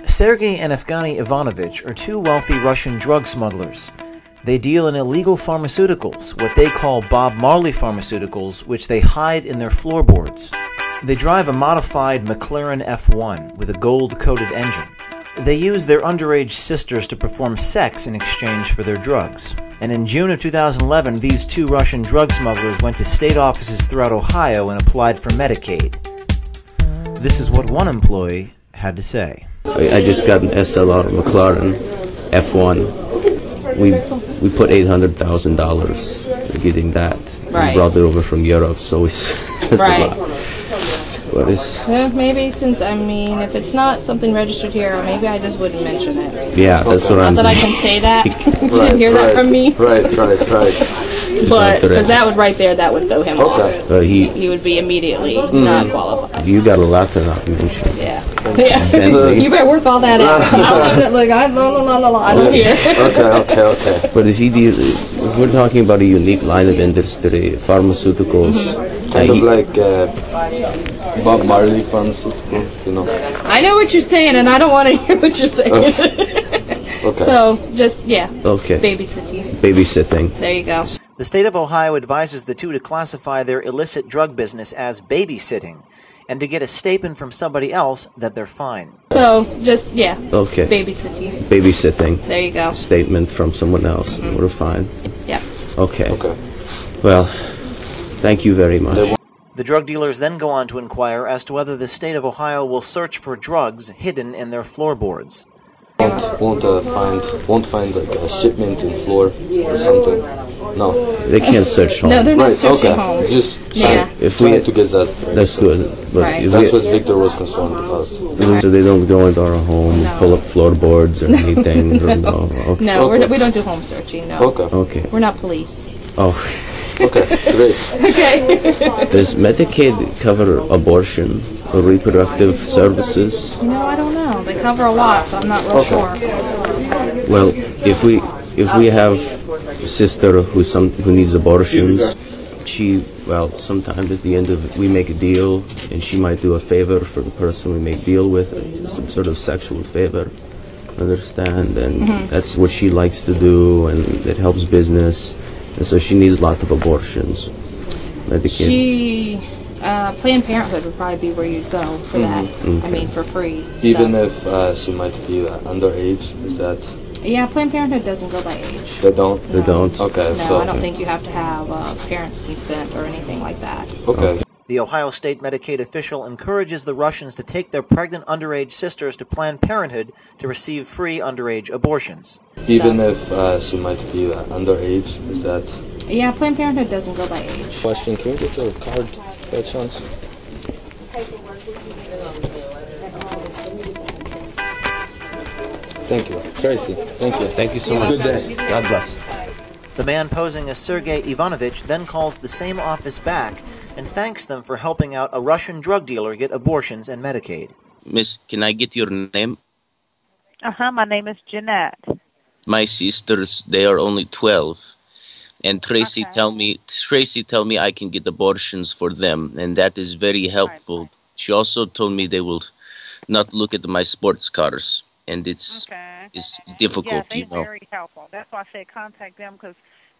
Sergei and Afghani Ivanovich are two wealthy Russian drug smugglers. They deal in illegal pharmaceuticals, what they call Bob Marley pharmaceuticals, which they hide in their floorboards. They drive a modified McLaren F1 with a gold-coated engine. They use their underage sisters to perform sex in exchange for their drugs. And in June of 2011, these two Russian drug smugglers went to state offices throughout Ohio and applied for Medicaid. This is what one employee had to say. I just got an SLR McLaren F1. We put $800,000 in getting that. Right. We brought it over from Europe, so it's right. a lot. But it's maybe since, I mean, if it's not something registered here, maybe I just wouldn't mention it. Yeah, that's what I'm saying. Not that I can say that. You didn't hear that from me. Right. But because that would right there, that would throw him off. He would be immediately not qualified. You got a lot to not mention. Yeah. You better work all that out. I don't hear. Okay. But if we're talking about a unique line of industry, pharmaceuticals, kind of like Bob Marley pharmaceutical, you know. I know what you're saying, and I don't want to hear what you're saying. Okay. So just Okay. Babysitting. There you go. The state of Ohio advises the two to classify their illicit drug business as babysitting and to get a statement from somebody else that they're fine. So, just, Okay. Babysitting. There you go. Statement from someone else. We're fine. Yeah. Okay. Well, thank you very much. The drug dealers then go on to inquire as to whether the state of Ohio will search for drugs hidden in their floorboards. Won't find like a shipment in floor or something. No. They can't search home. No, they're not searching home. Just if trying to get that. That's good. But if that's what Victor was concerned about. So they don't go into our home, pull up floorboards or anything. No. Okay. No, we don't do home searching. No. Okay. We're not police. Oh. Okay, great. Okay. Does Medicaid cover abortion or reproductive services? I don't know. They cover a lot, so I'm not real sure. Well, if we have a sister who needs abortions, sometimes at the end of it, we make a deal, and she might do a favor for the person we make deal with, some sort of sexual favor. Understand? And that's what she likes to do, and it helps business. And so she needs lots of abortions. Medicaid. Planned Parenthood would probably be where you'd go for that. Okay. I mean, for free. Even if she might be underage, is that? Yeah, Planned Parenthood doesn't go by age. They don't? They don't? Okay. No, I don't think you have to have parents' consent or anything like that. Okay. The Ohio State Medicaid official encourages the Russians to take their pregnant underage sisters to Planned Parenthood to receive free underage abortions. Even if she might be underage, is that? Yeah, Planned Parenthood doesn't go by age. Question, can we get your card by chance? Thank you. Tracy, thank you. Thank you so much. Good day. God bless. The man posing as Sergei Ivanovich then calls the same office back and thanks them for helping out a Russian drug dealer get abortions and Medicaid. Miss, can I get your name? My name is Jeanette. My sisters, they are only 12. And Tracy tell me I can get abortions for them, and that is very helpful. Right. She also told me they will not look at my sports cars, and it's difficult, they're very helpful. That's why I said contact them, because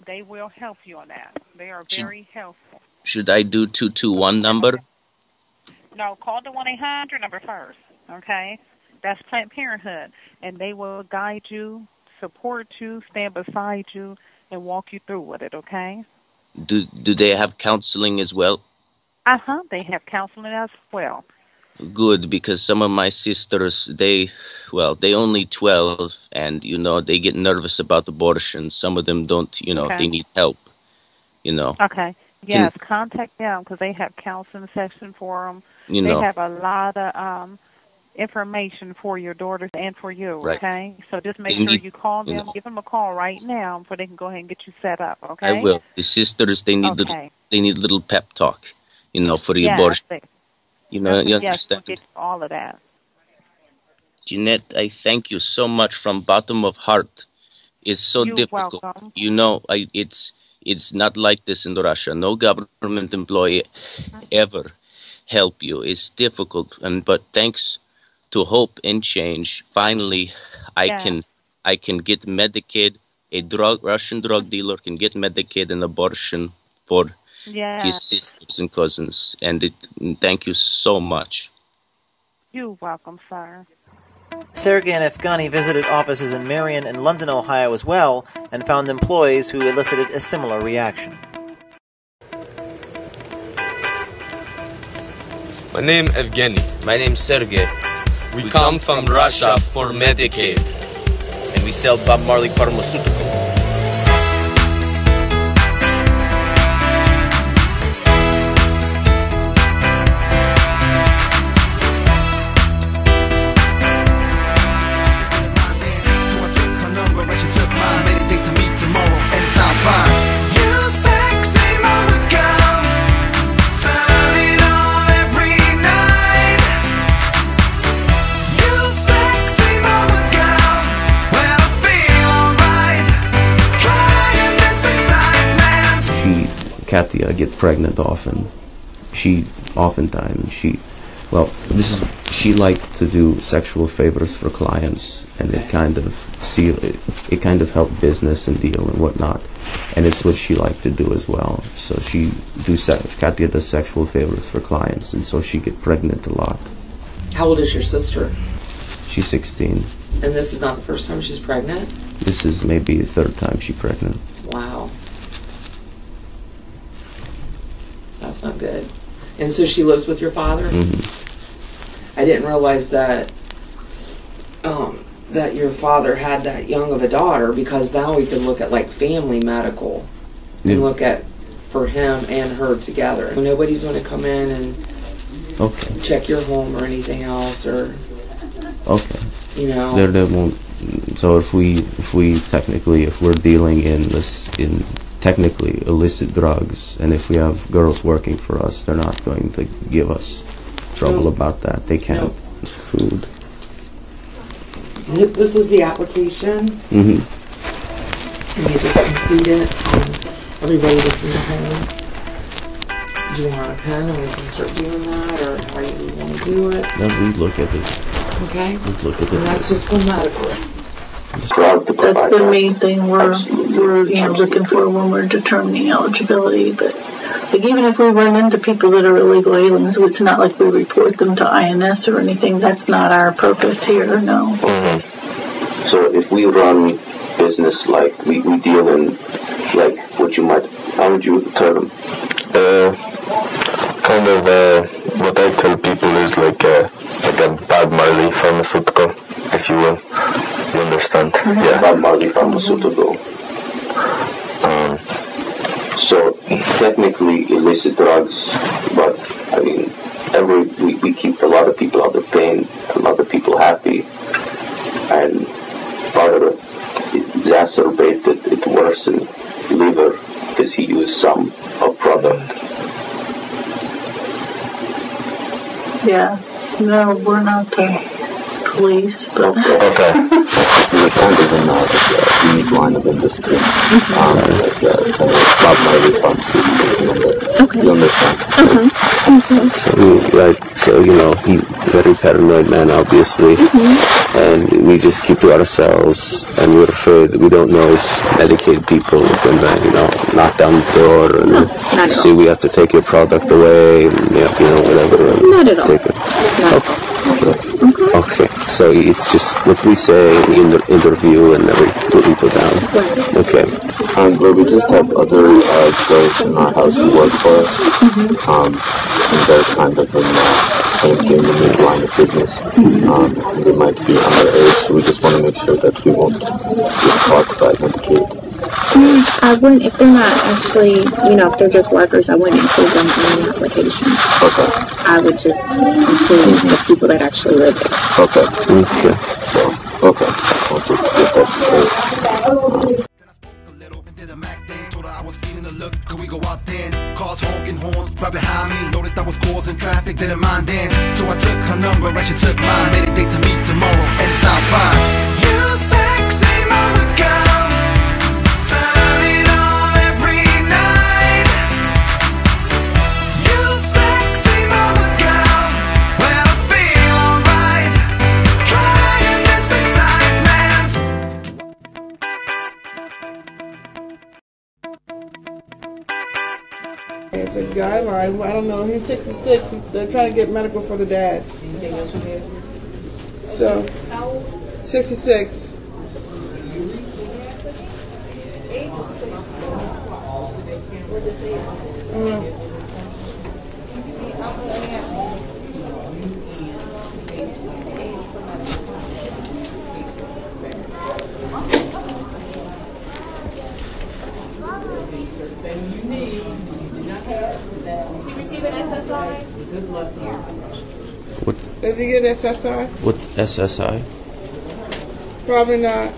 they will help you on that. They are very helpful. Should I do 221 number? No, call the 1-800 number first, okay? That's Planned Parenthood, and they will guide you, support you, stand beside you, and walk you through with it, okay? Do they have counseling as well? They have counseling as well. Good, because some of my sisters, they only 12, and, they get nervous about abortion. Some of them don't, they need help, Okay. Yes, contact them, because they have counseling section for them. They have a lot of information for your daughters and for you, okay? So just make sure you call them, give them a call right now, so they can go ahead and get you set up, okay? I will. The sisters, they need little pep talk, for the abortion. You know, you yes, understand? we'll get all of that. Jeanette, I thank you so much from bottom of heart. It's so You're difficult. welcome. You know, it's not like this in Russia. No government employee ever help you. It's difficult, but thanks to hope and change, finally, I can get Medicaid. A Russian drug dealer can get Medicaid and abortion for his sisters and cousins. And thank you so much. You're welcome, sir. Sergei and Afghani visited offices in Marion and London, Ohio as well, and found employees who elicited a similar reaction. My name is Evgeny. My name's Sergei. We come from Russia for Medicaid. And we sell Bob Marley pharmaceutical. Katya get pregnant often. She liked to do sexual favors for clients, and it kind of helped business and deal and whatnot, and it's what she liked to do as well. So Katya does sexual favors for clients, and so she get pregnant a lot. How old is your sister? She's 16. And this is not the first time she's pregnant? This is maybe the third time she's pregnant. Wow. That's not good. And so she lives with your father? Mm-hmm. I didn't realize that that your father had that young of a daughter, because now we can look at like family medical and look at for him and her together. Nobody's going to come in and check your home or anything else, or you know. There won't. So if we're dealing in technically illicit drugs, and if we have girls working for us, they're not going to give us trouble about that. They can't. Food. This is the application. Mm-hmm. And you just complete it. Everybody that's in the home. Do you want a pen, and we can start doing that, or how do you want to do it? No, we look at it. Okay. We look at it. And that's just for medical. That's the main thing we're looking for when we're determining eligibility. But like, even if we run into people that are illegal aliens, it's not like we report them to INS or anything. That's not our purpose here, no. Mm-hmm. So if we run business like we deal in, like how would you term? What I tell people is like a Bob Marley pharmaceutical, if you will. You understand? Mm-hmm. Yeah. Bob Marley pharmaceutical. So technically illicit drugs, but I mean, we keep a lot of people out of pain, a lot of people happy, and further exacerbated it worsened liver because he used some product. Yeah. No, we're not the police, but... Okay. We're kind of in a unique line of industry. Bob Marley pharmaceuticals. Okay. You understand? So he's a very paranoid man, obviously, and we just keep to ourselves, and we're afraid that we don't know if Medicaid people are going to, knock down the door and see we have to take your product away, and, whatever. And not at all. Take it. Okay, so it's just what we say in the interview and what we put down. Okay. But we just have other girls in our house who work for us, and they're kind of in the same game, in the line of business. They might be underage, so we just want to make sure that we won't get caught by Medicaid. I wouldn't, if they're not actually, if they're just workers, I wouldn't include them in the application. Okay. I would just include the people that actually live there. Okay. So, I'll just get that straight. I was feeling the look, could we go out then? Cars honking horns, right behind me. Noticed I was causing traffic, didn't mind then. So I took her number and she took mine. Made a date to meet tomorrow, and it sounds fine. You sexy mama girl, turn it on every night. You sexy mama girl, when I feel alright. Trying this excitement. It's a guideline. I don't know. He's 66. They're trying to get medical for the dad. So, 66. Does he receive an SSI? Good luck here. What? Does he get SSI? What SSI? Probably not.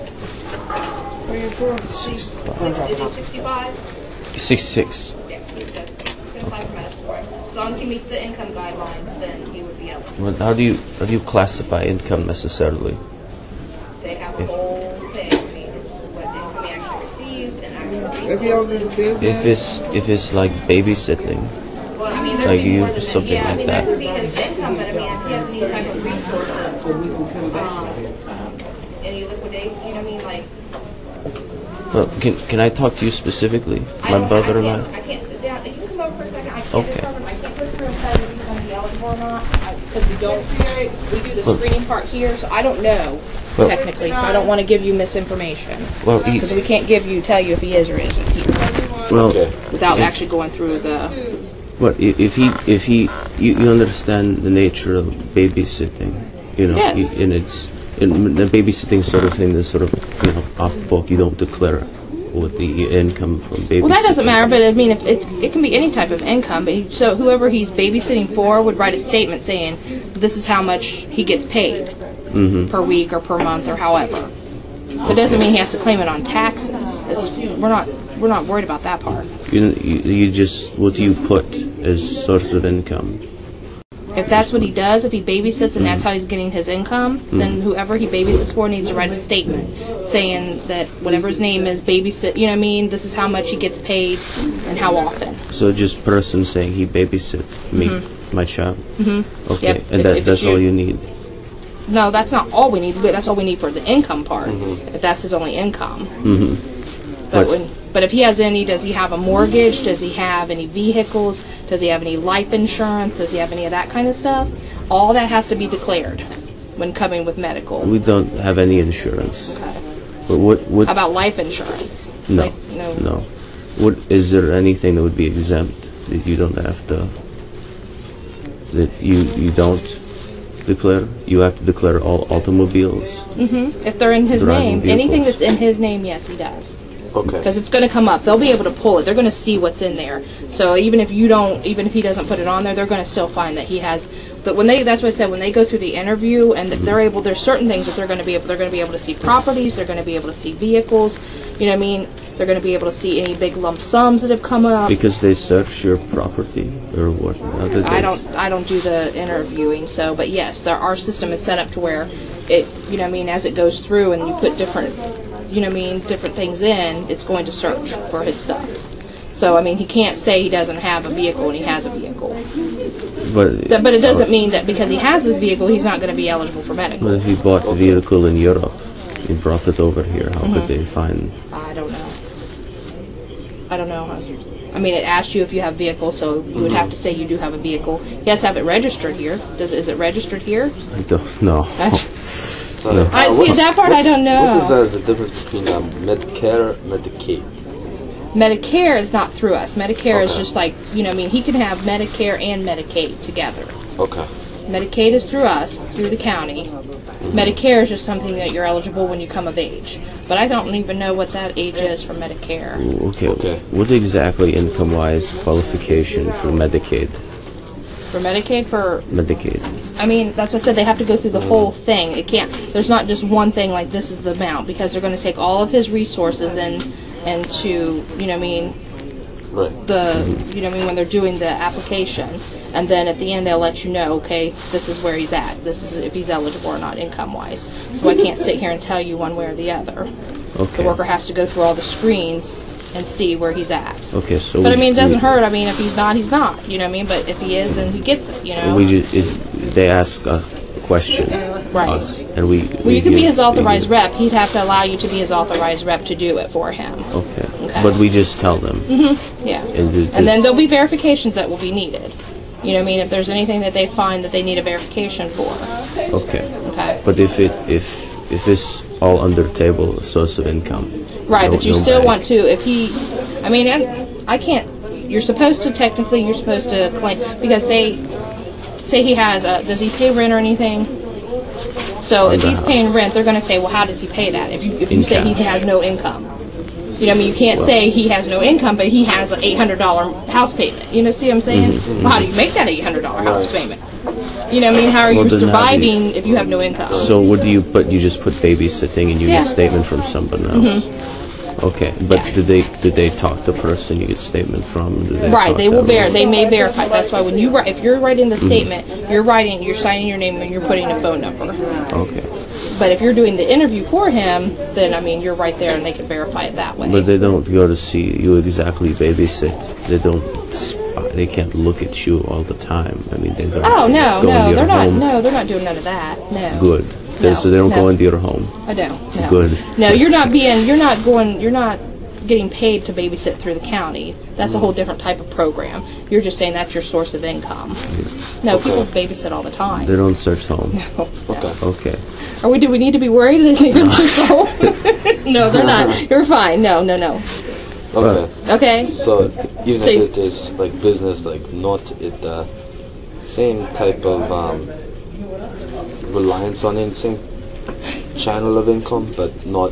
Where are you from? Is he 65? 66. Yeah, he's good. He's gonna apply for medical for him. As long as he meets the income guidelines, then he would be eligible. Well, how do you classify income necessarily? They have a whole thing. I mean, it's what income he actually receives and actual If he owns his resources. business? If it's like babysitting, Well, I mean, there like could be you more than something that. Yeah, I like mean, that. that could be his income, but I mean, if he has any type of resources, any liquidation, you know what I mean, like. Well, can I talk to you specifically, my brother and I can't sit down. If you come over for a second, I can't Okay. determine. I can't put through and tell you if he's going to be eligible or not because we don't. We do the Well- screening part here, so I don't know Well- technically. So I don't want to give you misinformation. Well, because we can't tell you if he is or isn't here well, without actually going through the. What if he you understand the nature of babysitting, you know, Yes. and it's in the babysitting sort of thing that's sort of, you know, off book. You don't declare what the income from babysitting. Well, that doesn't matter, but I mean, if it can be any type of income. But so whoever he's babysitting for would write a statement saying this is how much he gets paid per week or per month or however. But it doesn't mean he has to claim it on taxes. We're not worried about that part. You just, what do you put as source of income? If that's what he does, if he babysits and that's how he's getting his income, then whoever he babysits for needs to write a statement saying that whatever his name is, babysit, you know what I mean, this is how much he gets paid and how often. So just person saying he babysit me, my child. Okay, Yep. and If that's all you need. No, that's not all we need, but that's all we need for the income part, if that's his only income. But if he has any, does he have a mortgage? Does he have any vehicles? Does he have any life insurance? Does he have any of that kind of stuff? All that has to be declared when coming with medical. We don't have any insurance. Okay. But what How about life insurance? No, no. no. What is there anything that would be exempt that you don't have to? That you don't declare? You have to declare all automobiles. If they're in his Driving name, anything vehicles. that's in his name, yes, he does. Okay. Because it's going to come up. They'll be able to pull it. They're going to see what's in there. So even if he doesn't put it on there, they're going to still find that he has. But that's what I said, when they go through the interview and that there's certain things that they're going to be able to see properties, they're going to be able to see vehicles, you know what I mean? They're going to be able to see any big lump sums that have come up. Because they search your property or what? I don't do the interviewing, but yes, our system is set up to where it, you know what I mean, as it goes through and you put different, you know what I mean, different things in, it's going to search for his stuff. So, I mean, he can't say he doesn't have a vehicle and he has a vehicle. But it doesn't mean that because he has this vehicle, he's not going to be eligible for medical. But if he bought the vehicle in Europe, he brought it over here, how could they find? I don't know. I mean, it asks you if you have a vehicle, so you would have to say you do have a vehicle. He has to have it registered here. Is it registered here? I don't know. No. I see that part. I don't know. What is the difference between Medicare and Medicaid? Medicare is not through us. Medicare is just like, you know, I mean, he can have Medicare and Medicaid together. Okay. Medicaid is through us, through the county. Medicare is just something that you're eligible when you come of age. But I don't even know what that age is for Medicare. Okay. What exactly income-wise qualification for Medicaid? For Medicaid? For Medicaid. I mean, that's what I said. They have to go through the whole thing. It can't. There's not just one thing like this is the amount, because they're going to take all of his resources and to, you know what I mean, you know what I mean, when they're doing the application, and then at the end they'll let you know, okay, this is where he's at. This is if he's eligible or not income-wise. So I can't sit here and tell you one way or the other. Okay. The worker has to go through all the screens and see where he's at. Okay, so. But I mean, it doesn't hurt. I mean, if he's not, he's not. You know what I mean? But if he is, then he gets it. You know. They ask a question. Right. Us, and we. Well, you can be his authorized rep. He'd have to allow you to be his authorized rep to do it for him. Okay. But we just tell them. Yeah. And then there'll be verifications that will be needed. You know what I mean? If there's anything that they find that they need a verification for. Okay. Okay. But if it's all under table source of income. Right, but you still want to, if he, I mean, I can't, you're supposed to claim, because say he has, does he pay rent or anything? So if he's paying rent, they're going to say, well, how does he pay that? If you say he has no income. You know what I mean? You can't say he has no income, but he has an $800 house payment. You know, see what I'm saying? Well, how do you make that $800 house payment? You know what I mean? How are you surviving if you have no income? So what do you put? You just put babysitting and you get a statement from someone else. Okay, but did they talk to the person you get statement from? Right, they will they may verify. That's why when you if you're writing the statement, you're signing your name and you're putting a phone number. Okay. But if you're doing the interview for him, then I mean you're right there and they can verify it that way. But they don't go to see you exactly babysit. They can't look at you all the time. I mean, they don't. Oh no, they're not. No, they're not doing none of that. No. Good. So they don't go into your home. I don't. No. Good. No, you're not getting paid to babysit through the county. That's a whole different type of program. You're just saying that's your source of income. No, people babysit all the time. They don't search home. No. Okay. Do we need to be worried that they're going to search home? No, they're not. You're fine. No. Okay. So even if it is like business, like not the same type of reliance on any same channel of income, but not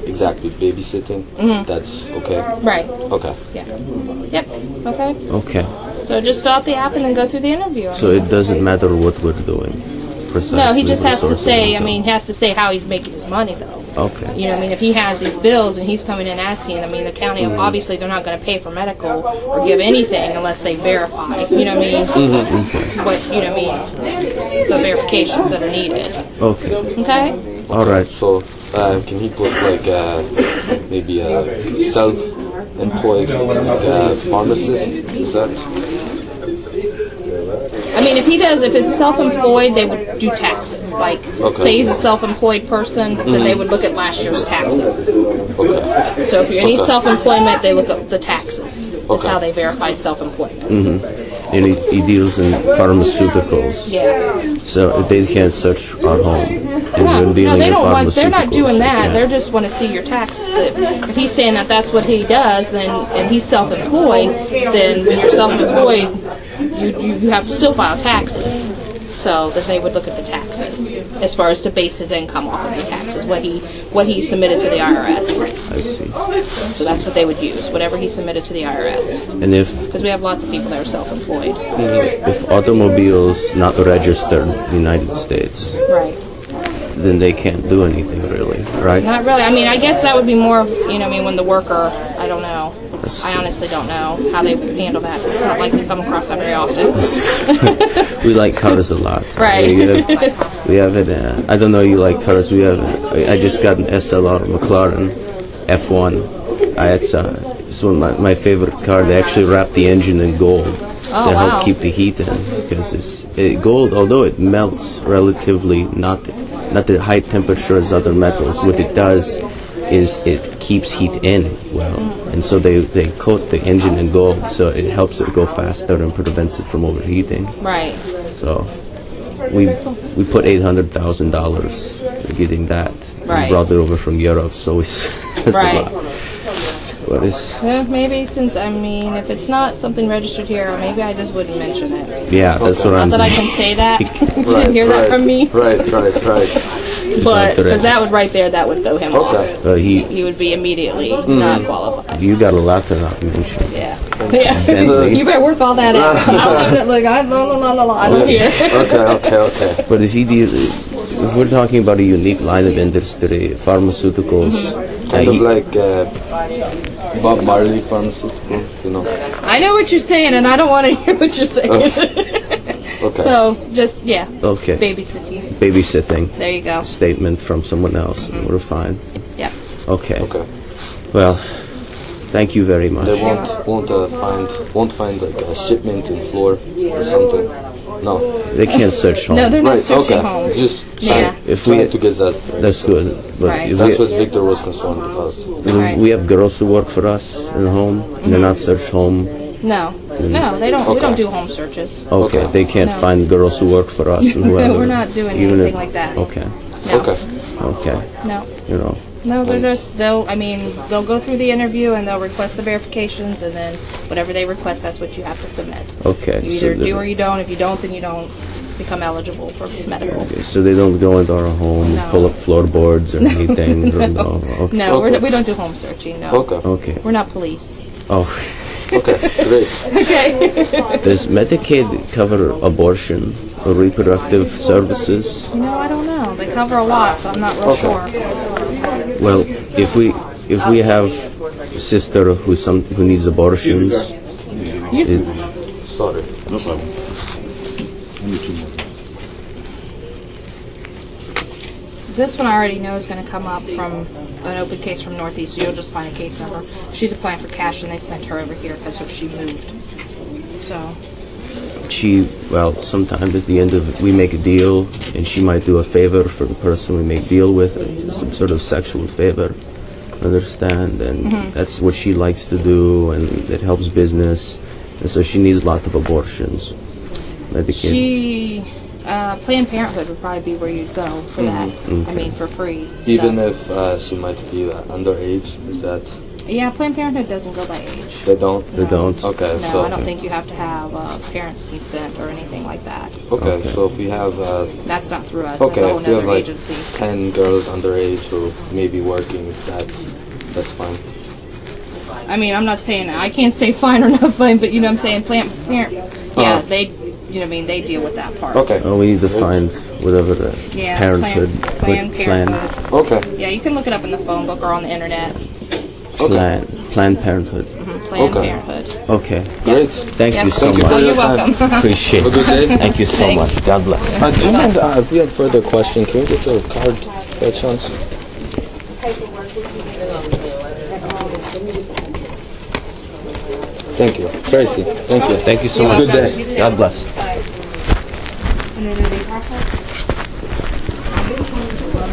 exactly babysitting, that's okay? Right. Okay. Yeah. Yep. Okay. Okay. So just fill out the app and then go through the interview. So it doesn't matter what we're doing, precisely. No, he just has to say, he has to say how he's making his money, though. Okay. You know what I mean? If he has these bills and he's coming in asking, I mean, the county, obviously they're not going to pay for medical or give anything unless they verify, you know what I mean? What, you know what I mean? The verifications that are needed. Okay. Okay? All right. So, can he put like maybe a self-employed pharmacist? Is that? I mean, if it's self-employed, they would do taxes. Like, say he's a self-employed person, then they would look at last year's taxes. Okay. So if you're any self-employment, they look at the taxes. That's how they verify self-employment. And he deals in pharmaceuticals. Yeah. So they can't search our home. No, they don't want. They're not doing that. They just want to see your tax. If he's saying that that's what he does, then and he's self-employed, then when you're self-employed, you have to still file taxes. So that they would look at the taxes as far as to base his income off of the taxes, what he submitted to the IRS. I see. So that's what they would use, whatever he submitted to the IRS. And because we have lots of people that are self-employed. If automobiles not registered in the United States, right, then they can't do anything really, right? Not really. I mean, I guess that would be more of, when the worker, I don't know. I honestly don't know how they handle that. It's not like we come across that very often. We like cars a lot. Right. We have it. I don't know you like cars. I just got an SLR McLaren F1. It's one of my favorite car. They actually wrap the engine in gold to help keep the heat in, because it's gold, although it melts relatively not the high temperature as other metals. What it does is it keeps heat in well, and so they coat the engine in gold, so it helps it go faster and prevents it from overheating. Right. So we put $800,000 getting that. Right. We brought it over from Europe, so it's a lot. But it's... maybe since, I mean, if it's not something registered here, maybe I just wouldn't mention it. Yeah, that's what I'm saying. Not that I can say that. You didn't hear that from me. Right. But, because that would right there, that would throw him off. He would be immediately not qualified. You got a lot to not mention. Yeah. You better work all that out. I don't hear. Okay. But if we're talking about a unique line of industry, pharmaceuticals, kind of like Bob Marley pharmaceutical, you know. I know what you're saying, and I don't want to hear what you're saying. Okay. So, just, Okay. Babysitting. There you go. Statement from someone else. We're fine. Yeah. Okay. Well, thank you very much. They won't find like a shipment in floor or something. No. They can't search home. No, they're not searching home. Just trying to get us. That's good. But that's what Victor was concerned about. We have girls who work for us in the home. They're not search home. No, they don't. We don't do home searches. Okay, they can't find girls who work for us and whoever. No, we're not doing anything like that. Okay. No. Okay. No. You know. No, they'll go through the interview and they'll request the verifications, and then whatever they request, that's what you have to submit. Okay. You either do or you don't. If you don't, then you don't become eligible for medical. Okay, so they don't go into our home, pull up floorboards or anything? No, we don't do home searching, no. Okay. We're not police. Oh. Okay, great. Okay. Does Medicaid cover abortion or reproductive services? I don't know. They cover a lot, so I'm not real sure. Well, if we have a sister who needs abortions, sorry. No problem. This one I already know is going to come up from an open case from Northeast, so you'll just find a case number. She's applying for cash, and they sent her over here because she moved. So. Sometimes at the end of it, we make a deal, and she might do a favor for the person we make deal with, some sort of sexual favor, understand? And that's what she likes to do, and it helps business, and so she needs lots of abortions. Medicaid. Planned Parenthood would probably be where you'd go for that. Okay. I mean, for free. Even if she might be underage, is that? Yeah, Planned Parenthood doesn't go by age. They don't? They don't? Okay. No, I don't think you have to have parents' consent or anything like that. Okay, so if we have... that's not through us. Okay, that's a whole if we have like agency. 10 girls underage who may be working, that's fine. I mean, I'm not saying... I can't say fine or not fine, but I'm saying Planned Parenthood... Yeah, they... they deal with that part. Okay. Oh, we need to find whatever the Parenthood. Planned Parenthood. Okay. Yeah, you can look it up in the phone book or on the internet. Planned Parenthood. Planned Parenthood. Okay. Great. Thank you so much. Oh, you're welcome. Appreciate it. Have a good day. Thank you so much. God bless. Do you mind if we have further questions? Can we get your card by chance? Thank you. Tracy, thank you. Thank you so much. Good day. God bless. And then are they processed?